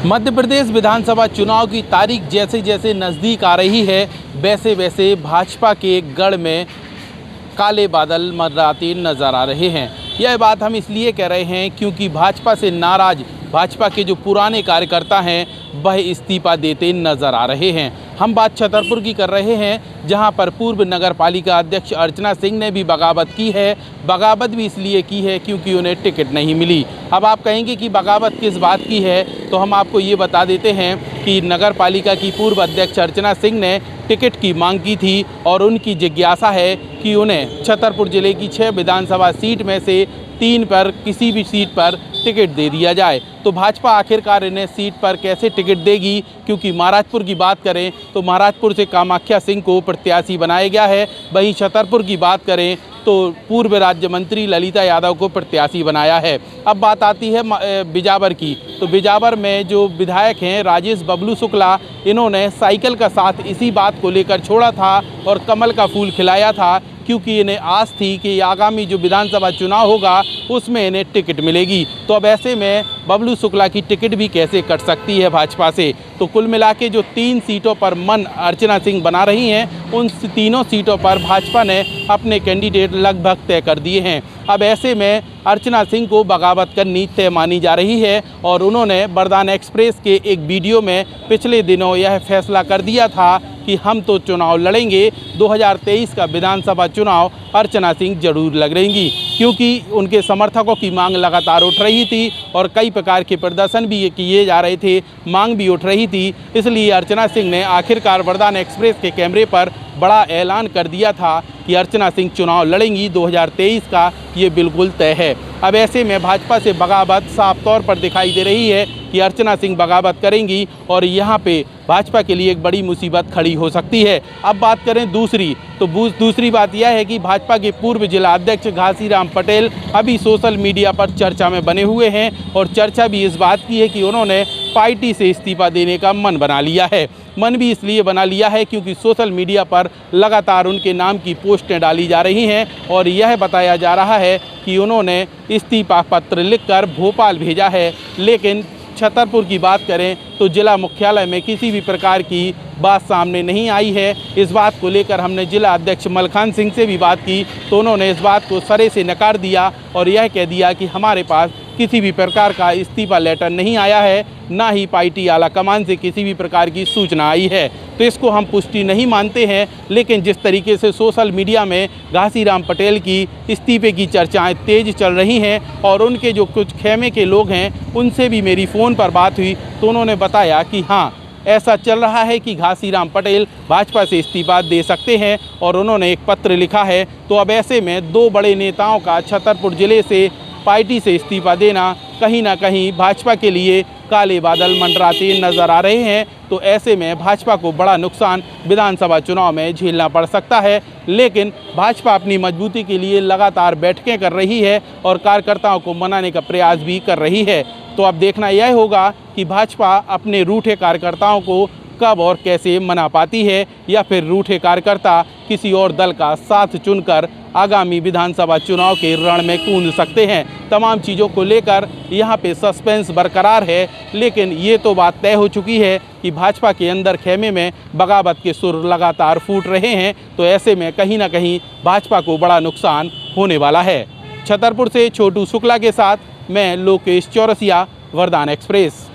मध्य प्रदेश विधानसभा चुनाव की तारीख जैसे जैसे नज़दीक आ रही है, वैसे वैसे भाजपा के गढ़ में काले बादल मंडराते नज़र आ रहे हैं। यह बात हम इसलिए कह रहे हैं क्योंकि भाजपा से नाराज़ भाजपा के जो पुराने कार्यकर्ता हैं वह इस्तीफा देते नज़र आ रहे हैं। हम बात छतरपुर की कर रहे हैं, जहां पर पूर्व नगर पालिका अध्यक्ष अर्चना सिंह ने भी बगावत की है। बगावत भी इसलिए की है क्योंकि उन्हें टिकट नहीं मिली। अब आप कहेंगे कि बगावत किस बात की है, तो हम आपको ये बता देते हैं कि नगर पालिका की पूर्व अध्यक्ष अर्चना सिंह ने टिकट की मांग की थी और उनकी जिज्ञासा है कि उन्हें छतरपुर जिले की 6 विधानसभा सीट में से 3 पर किसी भी सीट पर टिकट दे दिया जाए। तो भाजपा आखिरकार इन्हें सीट पर कैसे टिकट देगी, क्योंकि महाराजपुर की बात करें तो महाराजपुर से कामाख्या सिंह को प्रत्याशी बनाया गया है। वहीं छतरपुर की बात करें तो पूर्व राज्य मंत्री ललिता यादव को प्रत्याशी बनाया है। अब बात आती है बिजावर की, तो बिजावर में जो विधायक हैं राजेश बबलू शुक्ला, इन्होंने साइकिल का साथ इसी बात को लेकर छोड़ा था और कमल का फूल खिलाया था, क्योंकि इन्हें आस थी कि आगामी जो विधानसभा चुनाव होगा उसमें इन्हें टिकट मिलेगी। तो अब ऐसे में बबलू शुक्ला की टिकट भी कैसे कट सकती है भाजपा से। तो कुल मिला के जो 3 सीटों पर मन अर्चना सिंह बना रही हैं, उन तीनों सीटों पर भाजपा ने अपने कैंडिडेट लगभग तय कर दिए हैं। अब ऐसे में अर्चना सिंह को बगावत करनी तय मानी जा रही है और उन्होंने वरदान एक्सप्रेस के एक वीडियो में पिछले दिनों यह फैसला कर दिया था कि हम तो चुनाव लड़ेंगे, 2023 का विधानसभा चुनाव अर्चना सिंह जरूर लड़ेंगी, क्योंकि उनके समर्थकों की मांग लगातार उठ रही थी और कई प्रकार के प्रदर्शन भी किए जा रहे थे, मांग भी उठ रही थी। इसलिए अर्चना सिंह ने आखिरकार वरदान एक्सप्रेस के कैमरे पर बड़ा ऐलान कर दिया था कि अर्चना सिंह चुनाव लड़ेंगी, 2023 का ये बिल्कुल तय है। अब ऐसे में भाजपा से बगावत साफ तौर पर दिखाई दे रही है कि अर्चना सिंह बगावत करेंगी और यहाँ पे भाजपा के लिए एक बड़ी मुसीबत खड़ी हो सकती है। अब बात करें दूसरी बात यह है कि भाजपा के पूर्व जिला अध्यक्ष घासीराम पटेल अभी सोशल मीडिया पर चर्चा में बने हुए हैं और चर्चा भी इस बात की है कि उन्होंने पार्टी से इस्तीफा देने का मन बना लिया है। मन भी इसलिए बना लिया है क्योंकि सोशल मीडिया पर लगातार उनके नाम की पोस्टें डाली जा रही हैं और यह बताया जा रहा है कि उन्होंने इस्तीफा पत्र लिखकर भोपाल भेजा है। लेकिन छतरपुर की बात करें तो जिला मुख्यालय में किसी भी प्रकार की बात सामने नहीं आई है। इस बात को लेकर हमने जिला अध्यक्ष मलखान सिंह से भी बात की, तो उन्होंने इस बात को सरे से नकार दिया और यह कह दिया कि हमारे पास किसी भी प्रकार का इस्तीफा लेटर नहीं आया है, ना ही पार्टी आला कमान से किसी भी प्रकार की सूचना आई है। तो इसको हम पुष्टि नहीं मानते हैं। लेकिन जिस तरीके से सोशल मीडिया में घासीराम पटेल की इस्तीफे की चर्चाएं तेज चल रही हैं और उनके जो कुछ खेमे के लोग हैं उनसे भी मेरी फ़ोन पर बात हुई, तो उन्होंने बताया कि हाँ, ऐसा चल रहा है कि घासीराम पटेल भाजपा से इस्तीफा दे सकते हैं और उन्होंने एक पत्र लिखा है। तो अब ऐसे में 2 बड़े नेताओं का छतरपुर ज़िले से पार्टी से इस्तीफा देना कहीं ना कहीं भाजपा के लिए काले बादल मंडराते नज़र आ रहे हैं। तो ऐसे में भाजपा को बड़ा नुकसान विधानसभा चुनाव में झेलना पड़ सकता है। लेकिन भाजपा अपनी मजबूती के लिए लगातार बैठकें कर रही है और कार्यकर्ताओं को मनाने का प्रयास भी कर रही है। तो अब देखना यह होगा कि भाजपा अपने रूठे कार्यकर्ताओं को कब और कैसे मना पाती है, या फिर रूठे कार्यकर्ता किसी और दल का साथ चुनकर आगामी विधानसभा चुनाव के रण में कूद सकते हैं। तमाम चीज़ों को लेकर यहाँ पे सस्पेंस बरकरार है। लेकिन ये तो बात तय हो चुकी है कि भाजपा के अंदर खेमे में बगावत के सुर लगातार फूट रहे हैं। तो ऐसे में कहीं ना कहीं भाजपा को बड़ा नुकसान होने वाला है। छतरपुर से छोटू शुक्ला के साथ मैं लोकेश चौरसिया, वरदान एक्सप्रेस।